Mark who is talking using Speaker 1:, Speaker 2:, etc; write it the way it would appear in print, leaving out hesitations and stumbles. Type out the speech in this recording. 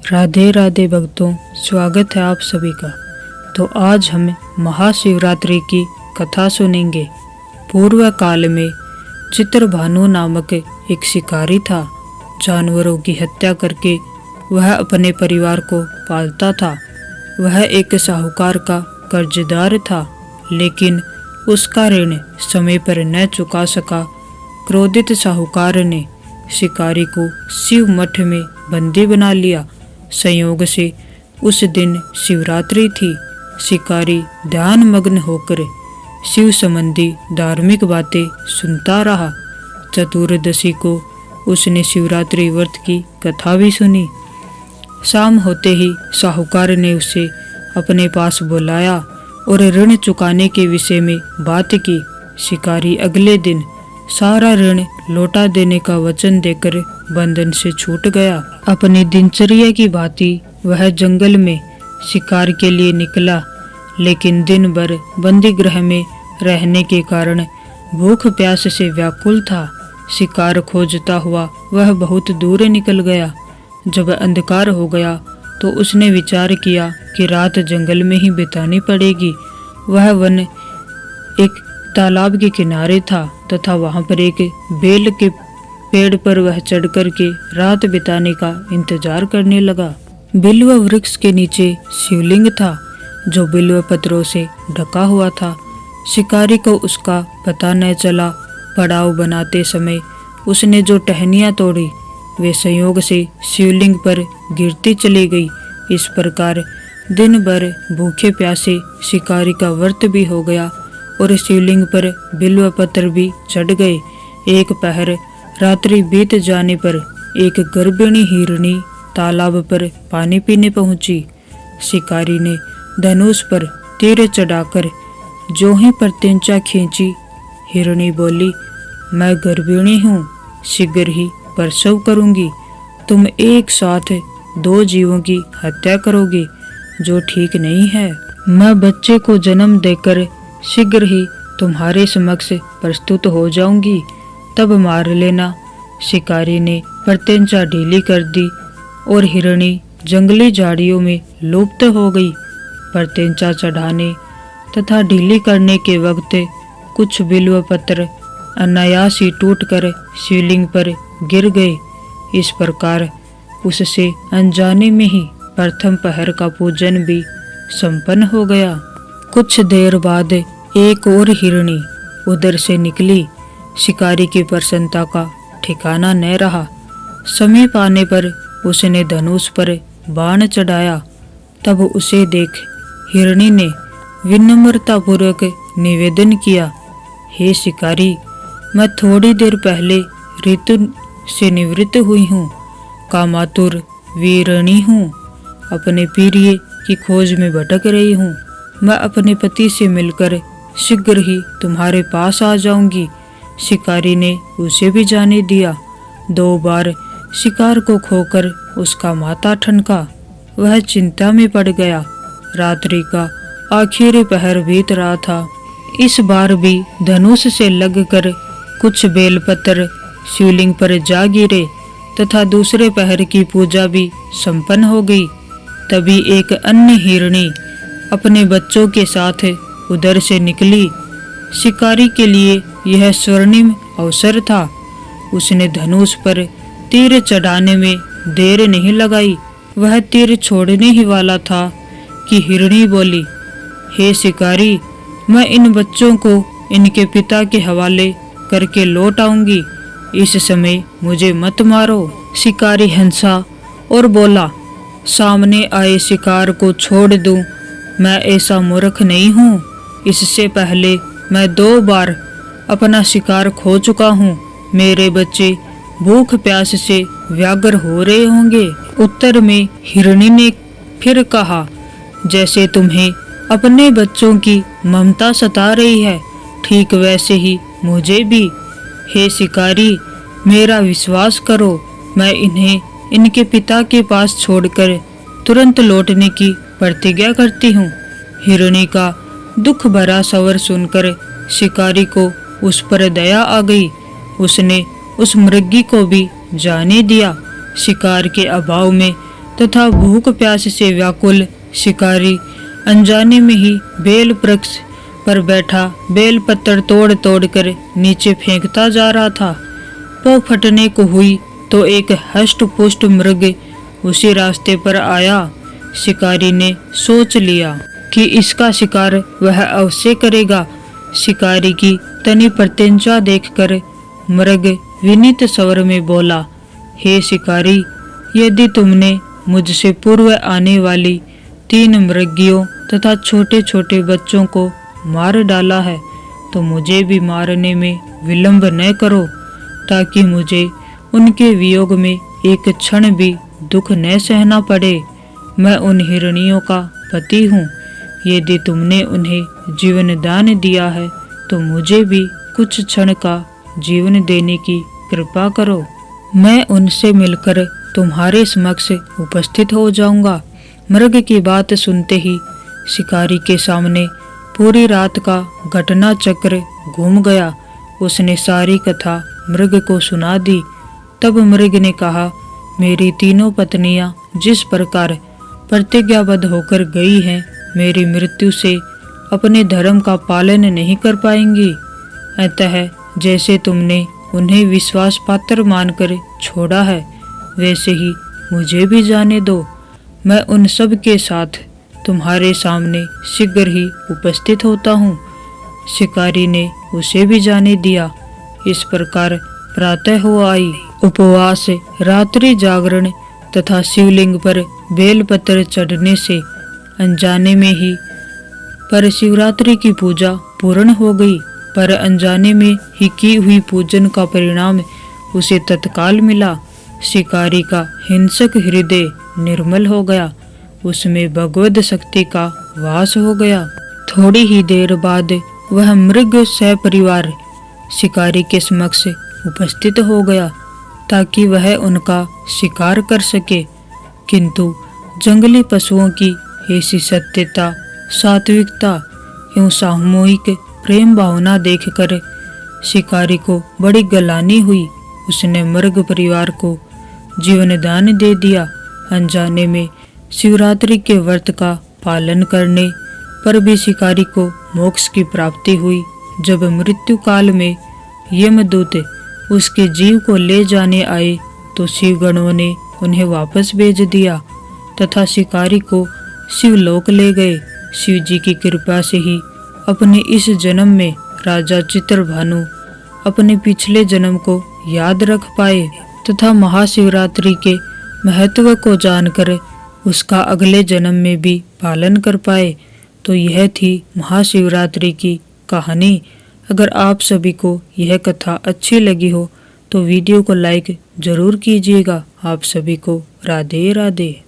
Speaker 1: राधे राधे भक्तों, स्वागत है आप सभी का। तो आज हम महाशिवरात्रि की कथा सुनेंगे। पूर्व काल में चित्रभानु नामक एक शिकारी था। जानवरों की हत्या करके वह अपने परिवार को पालता था। वह एक साहूकार का कर्जदार था, लेकिन उसका ऋण समय पर न चुका सका। क्रोधित साहूकार ने शिकारी को शिव मठ में बंदी बना लिया। संयोग से उस दिन शिवरात्रि थी। शिकारी ध्यान मग्न होकर शिव संबंधी धार्मिक बातें सुनता रहा। चतुर्दशी को उसने शिवरात्रि व्रत की कथा भी सुनी। शाम होते ही साहूकार ने उसे अपने पास बुलाया और ऋण चुकाने के विषय में बात की। शिकारी अगले दिन सारा ऋण लौटा देने का वचन देकर बंधन से छूट गया। अपनी दिनचर्या की भांति वह जंगल में शिकार के लिए निकला, लेकिन दिन भर बंदी गृह में रहने के कारण भूख प्यास से व्याकुल था। शिकार खोजता हुआ वह बहुत दूर निकल गया। जब अंधकार हो गया तो उसने विचार किया कि रात जंगल में ही बितानी पड़ेगी। वह वन एक तालाब के किनारे था तथा वहां पर एक बेल के पेड़ पर वह चढ़ कर के रात बिताने का इंतजार करने लगा। बिल्व वृक्ष के नीचे शिवलिंग था, जो बिल्व पत्रों से ढका हुआ था। शिकारी को उसका पता न चला। पड़ाव बनाते समय उसने जो टहनियां तोड़ी वे संयोग से शिवलिंग पर गिरती चली गई। इस प्रकार दिन भर भूखे प्यासे शिकारी का व्रत भी हो गया और शिवलिंग पर बिल्व पत्र भी चढ़ गए। एक पहर रात्रि बीत जाने पर एक गर्भिणी हिरणी तालाब पर पानी पीने पहुंची। शिकारी ने धनुष पर तीर चढ़ाकर जो ही प्रत्यंचा खींची, हिरणी बोली, मैं गर्भिणी हूँ, शीघ्र ही प्रसव करूंगी। तुम एक साथ दो जीवों की हत्या करोगे, जो ठीक नहीं है। मैं बच्चे को जन्म देकर शीघ्र ही तुम्हारे समक्ष प्रस्तुत हो जाऊंगी, तब मार लेना। शिकारी ने प्रत्यंचा ढीली कर दी और हिरणी जंगली झाड़ियों में लुप्त हो गई। प्रत्यंचा चढ़ाने तथा ढीली करने के वक्त कुछ बिल्व पत्र अनायास ही टूटकर शिवलिंग पर गिर गए। इस प्रकार उससे अनजाने में ही प्रथम पहर का पूजन भी संपन्न हो गया। कुछ देर बाद एक और हिरणी उधर से निकली। शिकारी की प्रसन्नता का ठिकाना न रहा। समीप आने पर उसने धनुष पर बाण चढ़ाया। तब उसे देख हिरणी ने विनम्रतापूर्वक निवेदन किया, हे शिकारी, मैं थोड़ी देर पहले ऋतु से निवृत्त हुई हूँ, कामातुर वीरणी हूँ, अपने प्रिय की खोज में भटक रही हूँ। मैं अपने पति से मिलकर शीघ्र ही तुम्हारे पास आ जाऊंगी। शिकारी ने उसे भी जाने दिया। 2 बार शिकार को खोकर उसका माथा ठनका। वह चिंता में पड़ गया। रात्रि का आखिरी पहर बीत रहा था। इस बार भी धनुष से लगकर कुछ बेलपत्र शिवलिंग पर जा गिरे तथा दूसरे पहर की पूजा भी संपन्न हो गई। तभी एक अन्य हिरणी अपने बच्चों के साथ उधर से निकली। शिकारी के लिए यह स्वर्णिम अवसर था। उसने धनुष पर तीर चढ़ाने में देर नहीं लगाई। वह तीर छोड़ने ही वाला था कि हिरणी बोली, हे शिकारी, मैं इन बच्चों को इनके पिता के हवाले करके लौट आऊंगी। इस समय मुझे मत मारो। शिकारी हंसा और बोला, सामने आए शिकार को छोड़ दूं, मैं ऐसा मूर्ख नहीं हूँ। इससे पहले मैं 2 बार अपना शिकार खो चुका हूँ। मेरे बच्चे भूख प्यास से व्याकुल हो रहे होंगे। उत्तर में हिरणी ने फिर कहा, जैसे तुम्हें अपने बच्चों की ममता सता रही है, ठीक वैसे ही मुझे भी। हे शिकारी, मेरा विश्वास करो, मैं इन्हें इनके पिता के पास छोड़कर तुरंत लौटने की प्रतिज्ञा करती हूँ। हिरणी का दुख भरा स्वर सुनकर शिकारी को उस पर दया आ गई। उसने उस मृगी को भी जाने दिया। शिकार के अभाव में तथा भूख प्यास से व्याकुल शिकारी अनजाने में ही बेल वृक्ष पर बैठा बेल पत्तर तोड़ तोड़ कर नीचे फेंकता जा रहा था। वो फटने को हुई तो एक हष्ट पुष्ट मृग उसी रास्ते पर आया। शिकारी ने सोच लिया कि इसका शिकार वह अवश्य करेगा। शिकारी की तनी प्रत्यंचा देखकर मृग विनीत स्वर में बोला, हे शिकारी, यदि तुमने मुझसे पूर्व आने वाली 3 मृगियों तथा छोटे छोटे बच्चों को मार डाला है तो मुझे भी मारने में विलंब न करो, ताकि मुझे उनके वियोग में एक क्षण भी दुख न सहना पड़े। मैं उन हिरणियों का पति हूँ। यदि तुमने उन्हें जीवन दान दिया है तो मुझे भी कुछ क्षण का जीवन देने की कृपा करो। मैं उनसे मिलकर तुम्हारे समक्ष उपस्थित हो जाऊंगा। मृग की बात सुनते ही शिकारी के सामने पूरी रात का घटना चक्र घूम गया। उसने सारी कथा मृग को सुना दी। तब मृग ने कहा, मेरी 3 पत्नियां जिस प्रकार प्रतिज्ञाबद्ध होकर गई हैं, मेरी मृत्यु से अपने धर्म का पालन नहीं कर पाएंगी। अतः जैसे तुमने उन्हें विश्वास पात्र मानकर छोड़ा है, वैसे ही मुझे भी जाने दो। मैं उन सब के साथ तुम्हारे सामने शीघ्र ही उपस्थित होता हूँ। शिकारी ने उसे भी जाने दिया। इस प्रकार प्रातः हो आई। उपवास, रात्रि जागरण तथा शिवलिंग पर बेलपत्र चढ़ने से अनजाने में ही पर शिवरात्रि की पूजा पूर्ण हो गई। पर अनजाने में ही की हुई पूजन का परिणाम उसे तत्काल मिला। शिकारी का हिंसक हृदय निर्मल हो गया, उसमें भगवद शक्ति का वास हो गया। थोड़ी ही देर बाद वह मृग सपरिवार शिकारी के समक्ष उपस्थित हो गया ताकि वह उनका शिकार कर सके। किंतु जंगली पशुओं की ऐसी सत्यता, सात्विकता एवं सामूहिक प्रेम भावना देखकर शिकारी को बड़ी गलानी हुई। उसने मृग परिवार को जीवन दान दे दिया। अनजाने में शिवरात्रि के व्रत का पालन करने पर भी शिकारी को मोक्ष की प्राप्ति हुई। जब मृत्यु काल में यमदूत उसके जीव को ले जाने आए तो शिवगणों ने उन्हें वापस भेज दिया तथा शिकारी को शिवलोक ले गए। शिव जी की कृपा से ही अपने इस जन्म में राजा चित्रभानु अपने पिछले जन्म को याद रख पाए तथा महाशिवरात्रि के महत्व को जानकर उसका अगले जन्म में भी पालन कर पाए। तो यह थी महाशिवरात्रि की कहानी। अगर आप सभी को यह कथा अच्छी लगी हो तो वीडियो को लाइक जरूर कीजिएगा। आप सभी को राधे राधे।